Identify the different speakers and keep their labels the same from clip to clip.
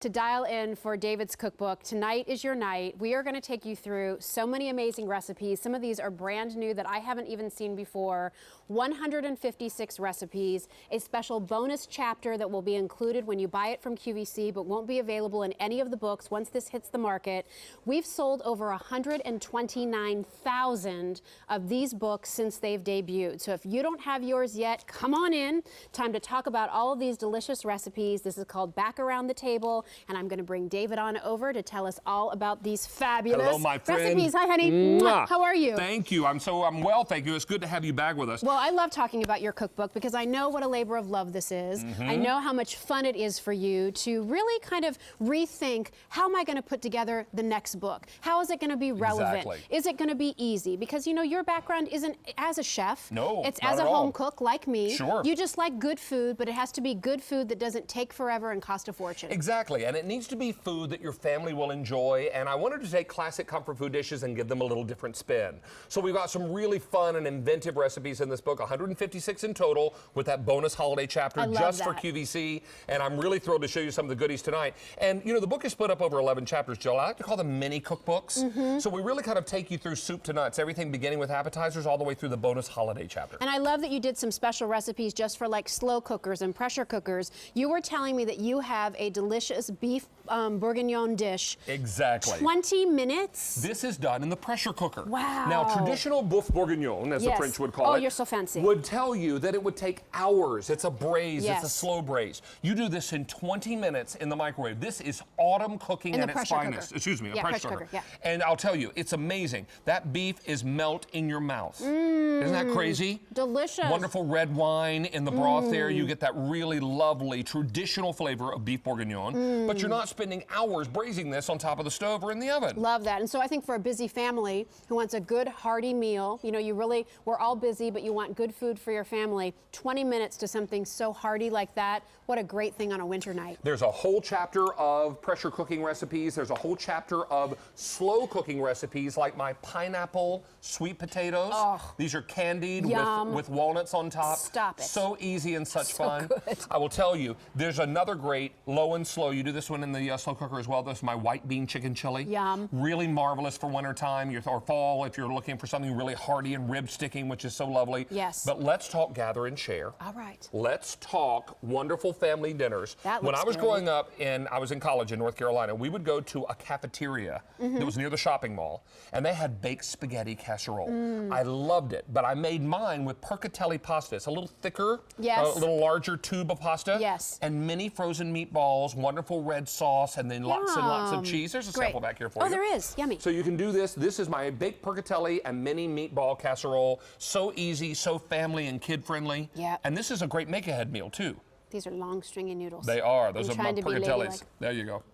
Speaker 1: To dial in for David's cookbook. Tonight is your night. We are going to take you through so many amazing recipes. Some of these are brand new that I haven't even seen before. 156 recipes, a special bonus chapter that will be included when you buy it from QVC but won't be available in any of the books once this hits the market. We've sold over 129,000 of these books since they've debuted. So if you don't have yours yet, come on in. Time to talk about all of these delicious recipes. This is called Back Around the Table. And I'm going to bring David on over to tell us all about these fabulous
Speaker 2: Hello, my friend.
Speaker 1: recipes. Hi, honey. Mwah. How are you?
Speaker 2: Thank you. I'm well, thank you. It's good to have you back with us.
Speaker 1: Well, I love talking about your cookbook because I know what a labor of love this is. I know how much fun it is for you to really kind of rethink, how am I going to put together the next book? How is it going to be relevant?
Speaker 2: Exactly.
Speaker 1: Is it going to be easy? Because, you know, your background isn't as a chef.
Speaker 2: No,
Speaker 1: it's
Speaker 2: not
Speaker 1: as a
Speaker 2: at all.
Speaker 1: home cook like me.
Speaker 2: Sure.
Speaker 1: You just like good food, but it has to be good food that doesn't take forever and cost a fortune.
Speaker 2: Exactly, and it needs to be food that your family will enjoy, and I wanted to take classic comfort food dishes and give them a little different spin. So we've got some really fun and inventive recipes in this book, 156 in total, with that bonus holiday chapter just for QVC, and I'm really thrilled to show you some of the goodies tonight. And you know, the book is split up over 11 chapters, Jill. I like to call them mini cookbooks. So we really kind of take you through soup to nuts, everything beginning with appetizers all the way through the bonus holiday chapter.
Speaker 1: And I love that you did some special recipes just for like slow cookers and pressure cookers. You were telling me that you have a delicious beef Bourguignon dish.
Speaker 2: Exactly.
Speaker 1: 20 minutes?
Speaker 2: This is done in the pressure cooker.
Speaker 1: Wow.
Speaker 2: Now, traditional boeuf bourguignon, as the French would call it.
Speaker 1: Oh, you're so fancy.
Speaker 2: Would tell you that it would take hours. It's a braise.
Speaker 1: Yes.
Speaker 2: It's a slow braise. You do this in 20 minutes in the microwave. This is autumn cooking at its finest. Excuse me, a pressure cooker. Yeah. And I'll tell you, it's amazing. That beef is melt in your mouth. Isn't that crazy?
Speaker 1: Delicious.
Speaker 2: Wonderful red wine in the broth there. You get that really lovely traditional flavor of beef bourguignon, but you're not spending hours braising this on top of the stove or in the oven.
Speaker 1: Love that. And so I think for a busy family who wants a good hearty meal, you know, we're all busy, but you want good food for your family, 20 minutes to something so hearty like that, what a great thing on a winter night.
Speaker 2: There's a whole chapter of pressure cooking recipes. There's a whole chapter of slow cooking recipes like my pineapple sweet potatoes. Oh, these are candied with walnuts on top.
Speaker 1: Stop it.
Speaker 2: So easy and such fun.
Speaker 1: Good.
Speaker 2: I will tell you, there's another great low and slow. You do this one in the slow cooker as well. This is my white bean chicken chili.
Speaker 1: Yum.
Speaker 2: Really marvelous for wintertime or fall if you're looking for something really hearty and rib sticking, which is so lovely.
Speaker 1: Yes.
Speaker 2: But let's talk gather and share.
Speaker 1: All right.
Speaker 2: Let's talk wonderful family dinners. When I was growing up I was in college in North Carolina, we would go to a cafeteria that was near the shopping mall, and they had baked spaghetti casserole. I loved it, but I made mine with percatelli pasta. It's a little thicker, a little larger tube of pasta, and mini frozen meatballs, wonderful red sauce, and then lots and lots of cheese. There's a sample back here for you.
Speaker 1: Oh, there is. Yummy.
Speaker 2: So you can do this. This is my baked percatelli and mini meatball casserole. So easy, so family and kid friendly.
Speaker 1: Yeah.
Speaker 2: And this is a great make-ahead meal too.
Speaker 1: These are long stringy noodles.
Speaker 2: They are. Those are my
Speaker 1: percatellis.
Speaker 2: There you go.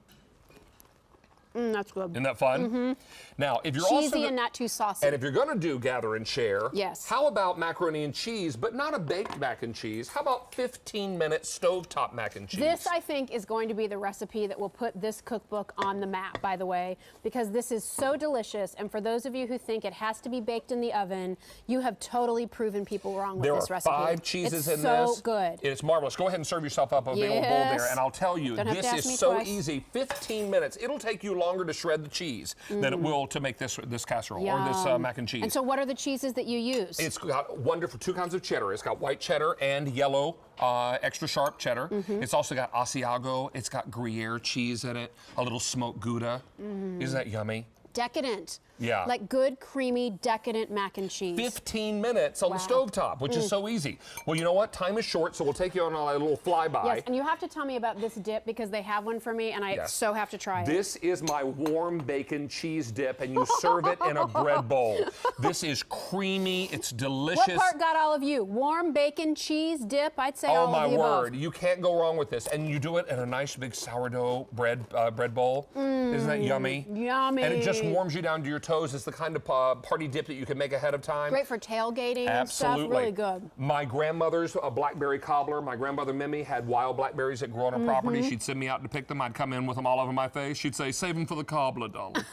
Speaker 1: That's good.
Speaker 2: Isn't that fun? Now, if you're
Speaker 1: cheesy and not too saucy.
Speaker 2: And if you're going to do gather and share, how about macaroni and cheese, but not a baked mac and cheese? How about 15-minute stovetop mac and cheese?
Speaker 1: This, I think, is going to be the recipe that will put this cookbook on the map, by the way, because this is so delicious. And for those of you who think it has to be baked in the oven, you have totally proven people wrong with this recipe.
Speaker 2: There are 5 cheeses in this.
Speaker 1: It's so good.
Speaker 2: It's marvelous. Go ahead and serve yourself up a big old bowl there, and I'll tell you, this is so easy. 15 minutes. It'll take you longer to shred the cheese than it will to make this casserole or this mac and cheese.
Speaker 1: And so what are the cheeses that you use?
Speaker 2: It's got wonderful 2 kinds of cheddar. It's got white cheddar and yellow extra sharp cheddar. It's also got Asiago. It's got Gruyere cheese in it, a little smoked Gouda. Isn't that yummy?
Speaker 1: Decadent.
Speaker 2: Yeah.
Speaker 1: Like good, creamy, decadent mac and cheese.
Speaker 2: 15 minutes on the stovetop, which is so easy. Well, you know what? Time is short, so we'll take you on a little flyby.
Speaker 1: Yes, and you have to tell me about this dip because they have one for me, and I so have to try it.
Speaker 2: This is my warm bacon cheese dip, and you serve it in a bread bowl. This is creamy. It's delicious.
Speaker 1: What part got all of you? Warm bacon cheese dip? I'd say all of the above.
Speaker 2: Oh, my word. You can't go wrong with this. And you do it in a nice big sourdough bread bowl. Isn't that yummy?
Speaker 1: Yummy.
Speaker 2: And it just warms you down to your toes. It's the kind of party dip that you can make ahead of time.
Speaker 1: Great for tailgating and stuff. Really good.
Speaker 2: My grandmother's a blackberry cobbler. My grandmother Mimi had wild blackberries that grew on her property. She'd send me out to pick them. I'd come in with them all over my face. She'd say, "Save them for the cobbler, darling."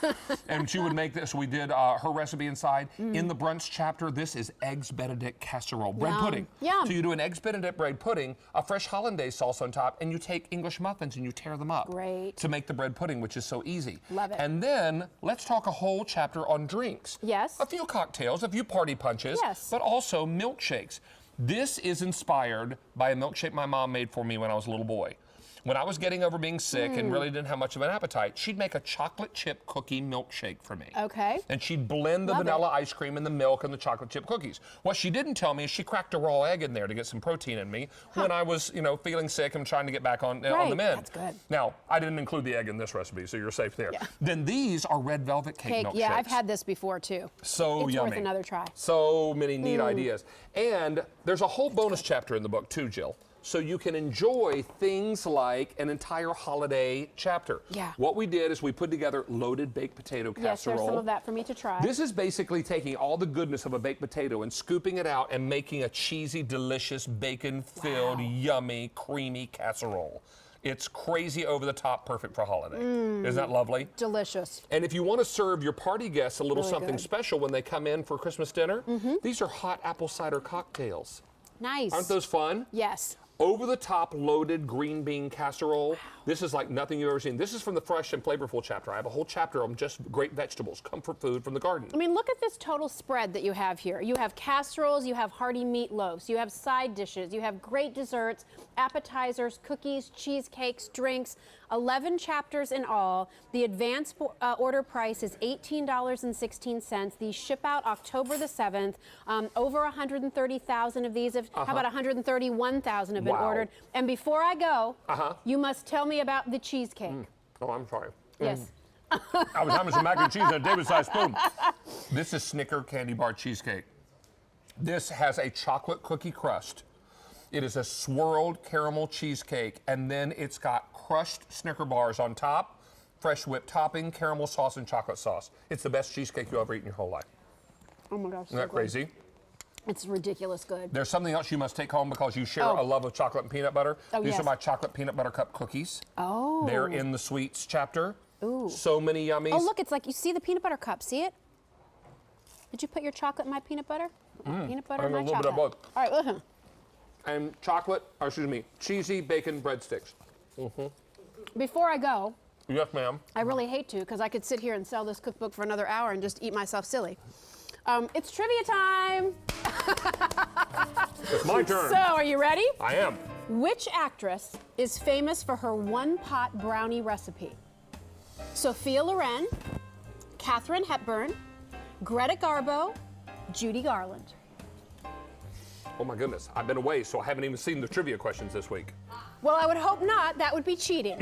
Speaker 2: And she would make this. We did her recipe inside. In the brunch chapter, this is Eggs Benedict casserole. Bread pudding.
Speaker 1: Yum.
Speaker 2: So you do an Eggs Benedict bread pudding, a fresh hollandaise sauce on top, and you take English muffins and you tear them up.
Speaker 1: Great.
Speaker 2: To make the bread pudding, which is so easy.
Speaker 1: Love it.
Speaker 2: And then let's talk a whole chapter on drinks.
Speaker 1: Yes.
Speaker 2: A few cocktails, a few party punches,
Speaker 1: Yes.
Speaker 2: but also milkshakes. This is inspired by a milkshake my mom made for me when I was a little boy. When I was getting over being sick and really didn't have much of an appetite, she'd make a chocolate chip cookie milkshake for me.
Speaker 1: Okay.
Speaker 2: And she'd blend the vanilla ice cream and the milk and the chocolate chip cookies. What she didn't tell me is she cracked a raw egg in there to get some protein in me when I was, feeling sick and trying to get back on the mend.
Speaker 1: That's good.
Speaker 2: Now, I didn't include the egg in this recipe, so you're safe there.
Speaker 1: Yeah.
Speaker 2: Then these are red velvet cake milkshakes.
Speaker 1: Yeah, I've had this before too.
Speaker 2: So
Speaker 1: it's
Speaker 2: yummy.
Speaker 1: worth another try.
Speaker 2: So many neat ideas. And there's a whole bonus chapter in the book too, Jill. So you can enjoy things like an entire holiday chapter.
Speaker 1: Yeah.
Speaker 2: What we did is we put together loaded baked potato casserole.
Speaker 1: Yes, there's some of that for me to try.
Speaker 2: This is basically taking all the goodness of a baked potato and scooping it out and making a cheesy, delicious, bacon-filled, yummy, creamy casserole. It's crazy over the top, perfect for holiday. Isn't that lovely?
Speaker 1: Delicious.
Speaker 2: And if you want to serve your party guests a little
Speaker 1: Really
Speaker 2: something
Speaker 1: good.
Speaker 2: special when they come in for Christmas dinner, these are hot apple cider cocktails.
Speaker 1: Nice.
Speaker 2: Aren't those fun?
Speaker 1: Yes.
Speaker 2: Over the top loaded green bean casserole. Wow. This is like nothing you've ever seen. This is from the fresh and flavorful chapter. I have a whole chapter on just great vegetables, comfort food from the garden.
Speaker 1: I mean, look at this total spread that you have here. You have casseroles, you have hearty meatloaves, you have side dishes, you have great desserts, appetizers, cookies, cheesecakes, drinks, 11 chapters in all. The advance order price is $18.16. These ship out October the 7th. Over 130,000 of these, how about 131,000 have been ordered? And before I go, you must tell me about the cheesecake.
Speaker 2: Oh, I'm sorry.
Speaker 1: Yes.
Speaker 2: I was having some mac and cheese and a David-sized spoon. This is Snicker candy bar cheesecake. This has a chocolate cookie crust. It is a swirled caramel cheesecake, and then it's got crushed Snicker bars on top, fresh whipped topping, caramel sauce, and chocolate sauce. It's the best cheesecake you'll ever eat in your whole life.
Speaker 1: Oh my gosh.
Speaker 2: Isn't that crazy?
Speaker 1: It's ridiculous good.
Speaker 2: There's something else you must take home because you share a love of chocolate and peanut butter. These are my chocolate peanut butter cup cookies.
Speaker 1: Oh.
Speaker 2: They're in the sweets chapter.
Speaker 1: Ooh.
Speaker 2: So many yummies.
Speaker 1: Oh, look, it's like, you see the peanut butter cup, see it? Did you put your chocolate in my peanut butter? Peanut butter in my
Speaker 2: a little
Speaker 1: chocolate.
Speaker 2: bit of both.
Speaker 1: All right, listen.
Speaker 2: And chocolate, or excuse me, cheesy bacon breadsticks.
Speaker 1: Before I go,
Speaker 2: Yes, ma'am.
Speaker 1: I really hate to, because I could sit here and sell this cookbook for another hour and just eat myself silly. It's trivia time.
Speaker 2: It's my turn.
Speaker 1: So, are you ready?
Speaker 2: I am.
Speaker 1: Which actress is famous for her one-pot brownie recipe? Sophia Loren, Katharine Hepburn, Greta Garbo, Judy Garland.
Speaker 2: Oh my goodness, I've been away, so I haven't even seen the trivia questions this week.
Speaker 1: Well, I would hope not. That would be cheating.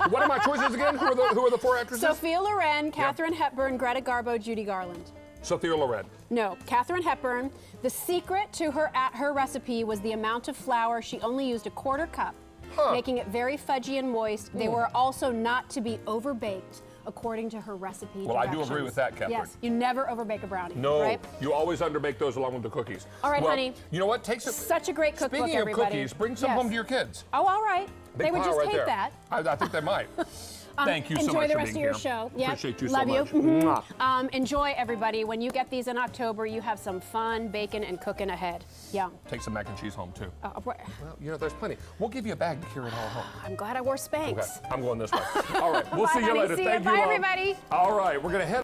Speaker 2: What are my choices again? Who are the four actresses?
Speaker 1: Sophia Loren, Katharine Hepburn, Greta Garbo, Judy Garland.
Speaker 2: Sophia Loren.
Speaker 1: No, Katharine Hepburn. The secret to her recipe was the amount of flour. She only used a quarter cup, making it very fudgy and moist. They were also not to be overbaked, according to her recipe
Speaker 2: Well, I do agree with that, Catherine.
Speaker 1: Yes, you never overbake a brownie.
Speaker 2: No,
Speaker 1: right?
Speaker 2: you always underbake those along with the cookies.
Speaker 1: All right,
Speaker 2: well,
Speaker 1: honey.
Speaker 2: You know what? Take some.
Speaker 1: Such a great cookbook,
Speaker 2: Speaking
Speaker 1: everybody.
Speaker 2: of cookies, bring some home to your kids.
Speaker 1: Oh, all right.
Speaker 2: Big
Speaker 1: They would
Speaker 2: pile
Speaker 1: just
Speaker 2: right
Speaker 1: hate
Speaker 2: there.
Speaker 1: that.
Speaker 2: I think they might. Thank you so much
Speaker 1: Enjoy the
Speaker 2: for
Speaker 1: rest of
Speaker 2: being
Speaker 1: your
Speaker 2: here.
Speaker 1: show. Yeah.
Speaker 2: Appreciate you
Speaker 1: Love
Speaker 2: so much.
Speaker 1: you.
Speaker 2: Mwah.
Speaker 1: Enjoy, everybody. When you get these in October, you have some fun baking and cooking ahead. Yum.
Speaker 2: Take some mac and cheese home too.
Speaker 1: Well,
Speaker 2: Well, there's plenty. We'll give you a bag to carry it all home.
Speaker 1: I'm glad I wore Spanx.
Speaker 2: Okay, I'm going this way. All right, we'll
Speaker 1: Bye,
Speaker 2: see you
Speaker 1: honey.
Speaker 2: later.
Speaker 1: See you.
Speaker 2: Thank you.
Speaker 1: Bye,
Speaker 2: all.
Speaker 1: everybody.
Speaker 2: All right, we're going to head